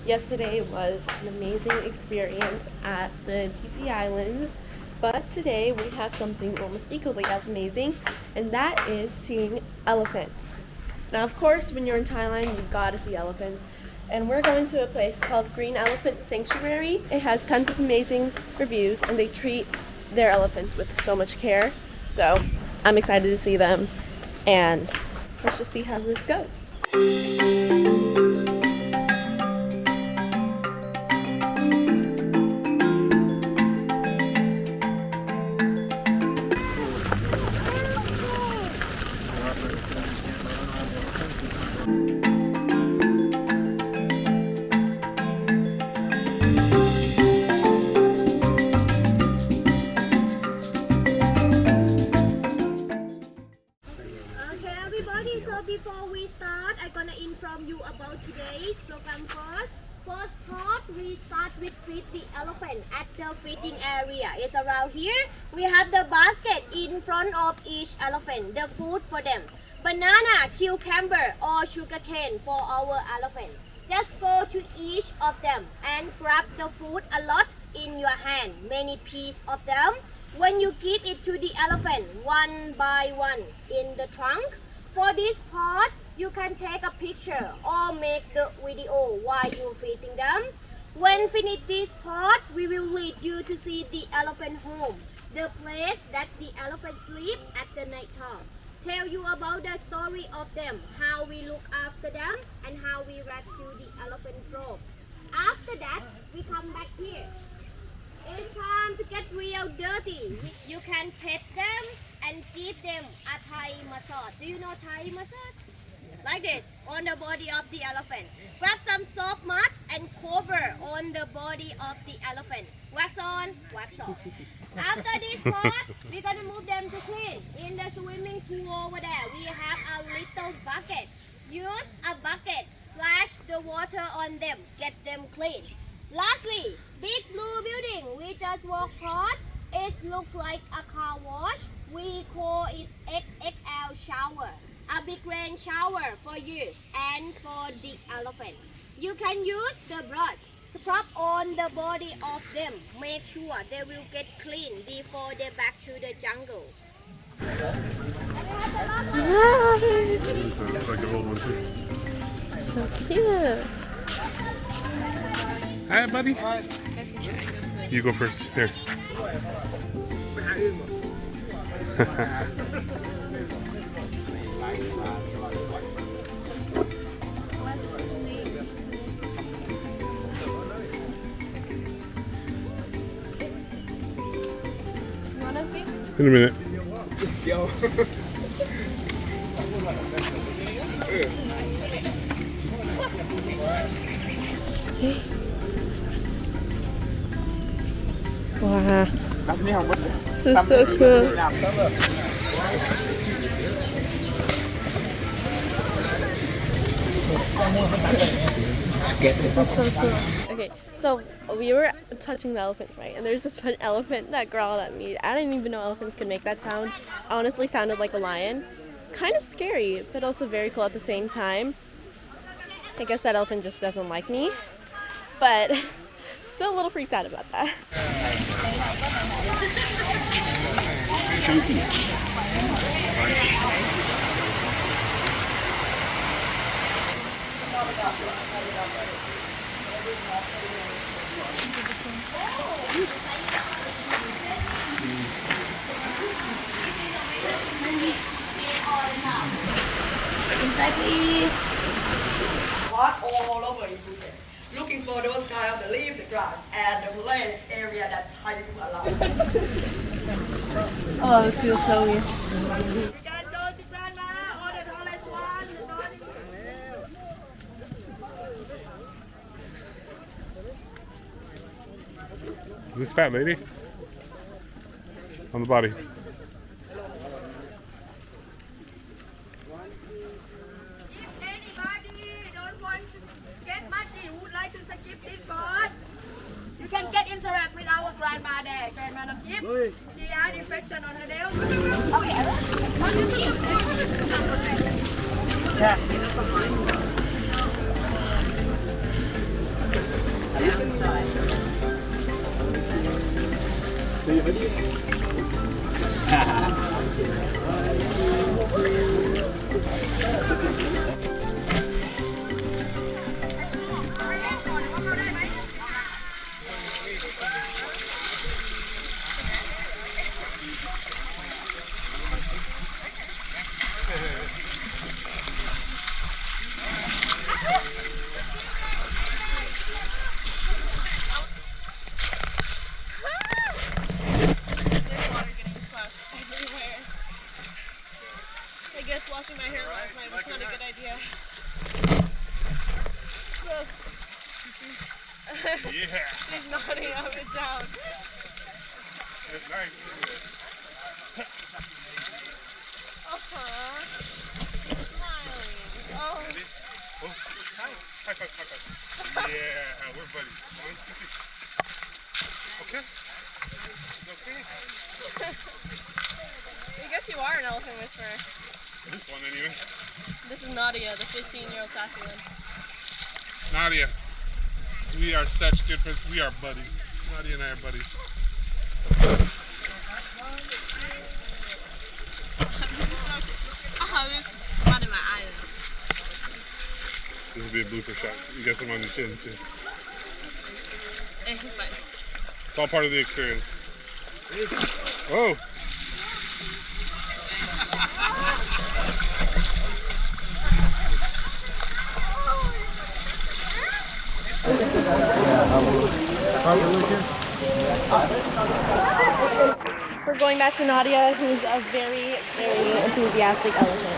Yesterday was an amazing experience at the PP Islands, but today we have something almost equally as amazing, and that is seeing elephants. Now, of course, when you're in Thailand, you've got to see elephants, and we're going to a place called Green Elephant Sanctuary. It has tons of amazing reviews, and they treat their elephants with so much care, so I'm excited to see them, and let's just see how this goes. So before we start, I'm gonna inform you about today's program first. First part, we start with feed the elephant at the feeding area. It's around here. We have the basket in front of each elephant, the food for them. Banana, cucumber or sugarcane for our elephant. Just go to each of them and grab the food a lot in your hand, many pieces of them. When you give it to the elephant one by one in the trunk, for this part, you can take a picture or make the video while you're feeding them. When finish this part, we will lead you to see the elephant home, the place that the elephant sleep at the night time. Tell you about the story of them, how we look after them, and how we rescue the elephant from. After that, we come back here. It's time to get real dirty. You can pet them and give them a Thai massage. Do you know Thai massage? Like this, on the body of the elephant. Grab some soft mud and cover on the body of the elephant. Wax on, wax off. After this part, we're gonna move them to clean. In the swimming pool over there, we have a little bucket. Use a bucket, splash the water on them, get them clean. Lastly, big blue building we just walked past. It looks like a car wash. We call it XXL shower. A big rain shower for you and for the elephant. You can use the brush, scrub on the body of them. Make sure they will get clean before they back to the jungle. So cute. Hi, buddy. You go first. Here. In a minute. Wow. This is so cool. That's so cool. Okay, so we were touching the elephants, right? And there's this one elephant that growled at me. I didn't even know elephants could make that sound. Honestly, sounded like a lion. Kind of scary, but also very cool at the same time. I guess that elephant just doesn't like me, but still a little freaked out about that. Walk all over in Phuket, looking for those kind of leave the grass and the place area that Thai people allow. Oh, this feels so weird. You can go to grandma or the tallest one. Is this fat lady? On the body. If anybody don't want to get muddy, would like to skip this part, you can get interact with our grandma there. Grandma Nakip. She had infection on her nails. Okay. I guess washing my hair last night was not a good idea. Yeah. She's nodding up and down. It's nice. Smiling. Oh. Oh, hi. High five, high five. Yeah, we're buddies. Okay? Okay? I guess you are an elephant whisperer. This one anyway. This is Nadia, the 15-year-old sassy one. Nadia, we are such good friends. We are buddies. Nadia and I are buddies. This will be a blooper shot. You got some on your chin too. It's all part of the experience. Oh! We're going back to Nadia, who's a very, very enthusiastic elephant.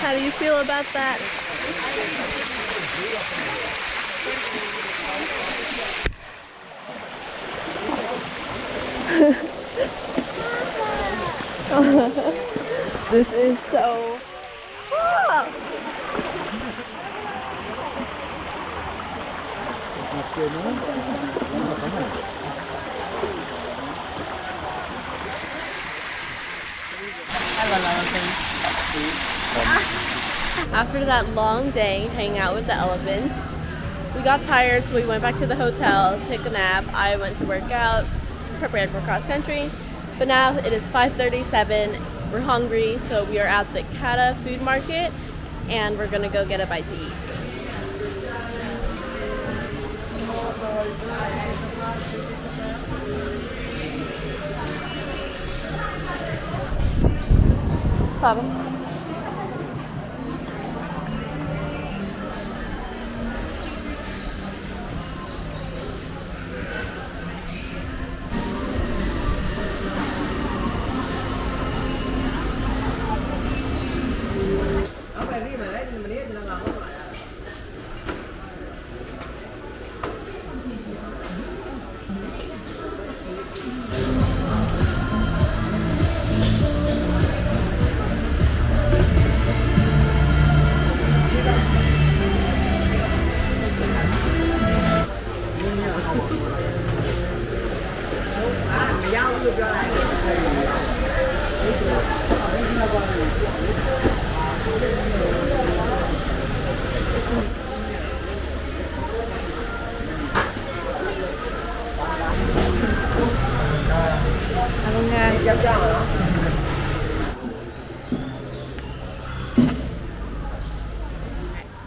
How do you feel about that? This is so... After that long day hanging out with the elephants, we got tired, so we went back to the hotel, took a nap. I went to work out, prepared for cross country. But now it is 5:37. We're hungry, so we are at the Kata food market, and we're gonna go get a bite to eat. Problem.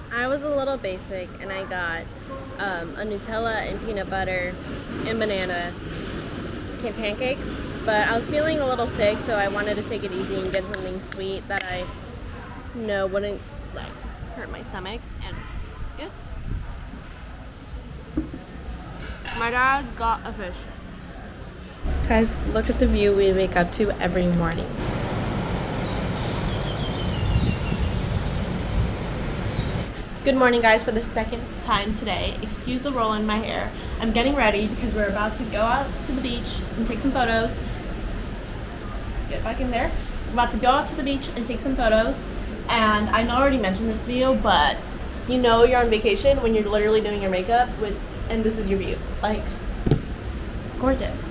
I was a little basic and I got a Nutella and peanut butter and banana pancake, but I was feeling a little sick, so I wanted to take it easy and get something sweet that I know wouldn't like hurt my stomach, and it's good. My dad got a fish. Guys, look at the view we wake up to every morning. Good morning, guys, for the second time today. Excuse the roll in my hair. I'm getting ready because we're about to go out to the beach and take some photos. Get back in there. We're about to go out to the beach and take some photos. And I know I already mentioned this view, but you know you're on vacation when you're literally doing your makeup and this is your view. Like, gorgeous.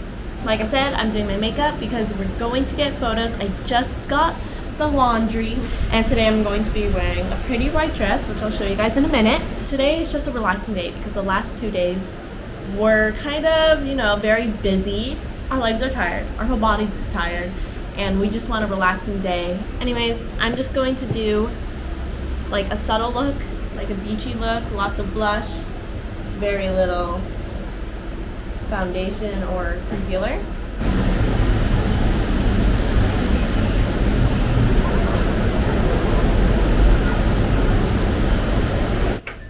like I said, I'm doing my makeup because we're going to get photos. I just got the laundry, and today I'm going to be wearing a pretty white dress, which I'll show you guys in a minute. Today is just a relaxing day because the last 2 days were kind of, you know, very busy. Our legs are tired, our whole bodies is tired, and we just want a relaxing day. Anyways, I'm just going to do like a subtle look, like a beachy look, lots of blush, very little foundation or concealer.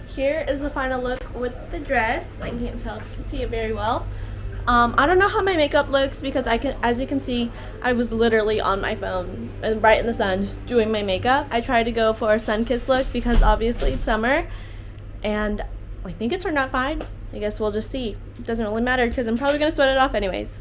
Here is the final look with the dress. I can't tell if you can see it very well. I don't know how my makeup looks because as you can see, I was literally on my phone and right in the sun just doing my makeup. I tried to go for a sun-kissed look because obviously it's summer, and I think it turned out fine. I guess we'll just see. It doesn't really matter because I'm probably gonna sweat it off anyways.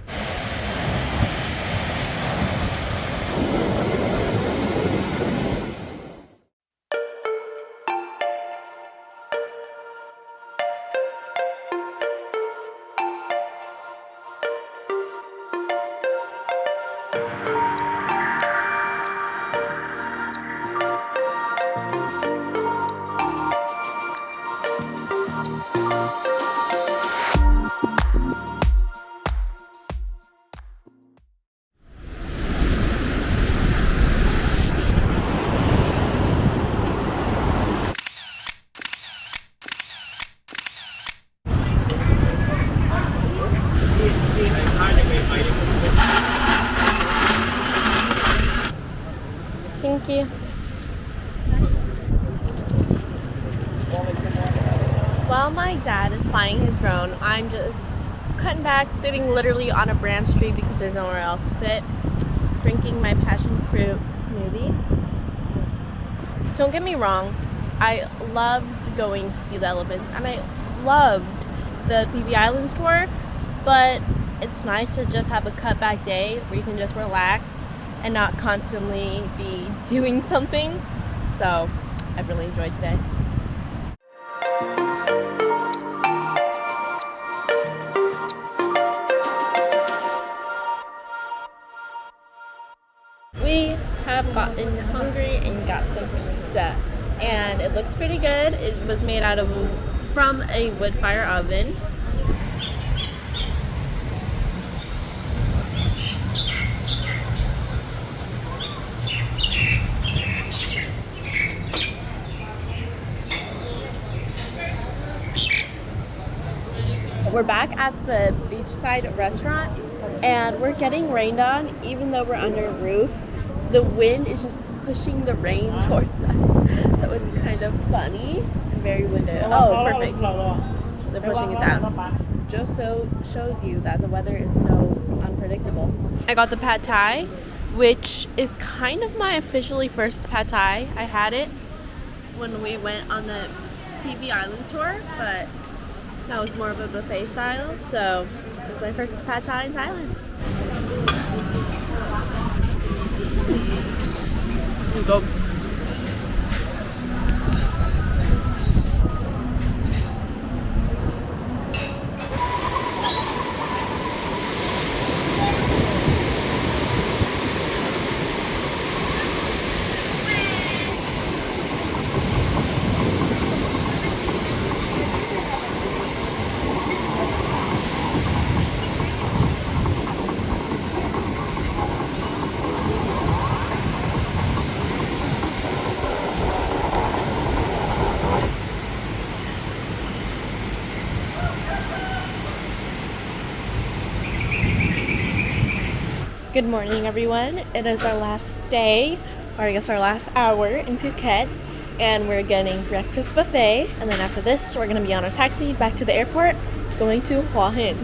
Thank you. While my dad is flying his drone, I'm just cutting back, sitting literally on a branch tree because there's nowhere else to sit, drinking my passion fruit smoothie. Don't get me wrong, I loved going to see the elephants and I loved the PB Islands tour, but it's nice to just have a cutback day where you can just relax and not constantly be doing something. So I've really enjoyed today. We have gotten hungry and got some pizza, and it looks pretty good. It was made from a wood fire oven. We're back at the beachside restaurant and we're getting rained on even though we're under a roof. The wind is just pushing the rain towards us, so it's kind of funny and very windy. Oh, perfect. They're pushing it down. Just so shows you that the weather is so unpredictable. I got the pad thai, which is kind of my officially first pad thai. I had it when we went on the PB Islands tour, but that was more of a buffet style, so it was my first pad thai in Thailand. Here we go. Good morning, everyone. It is our last day, or I guess our last hour in Phuket, and we're getting breakfast buffet, and then after this we're going to be on a taxi back to the airport going to Hua Hin.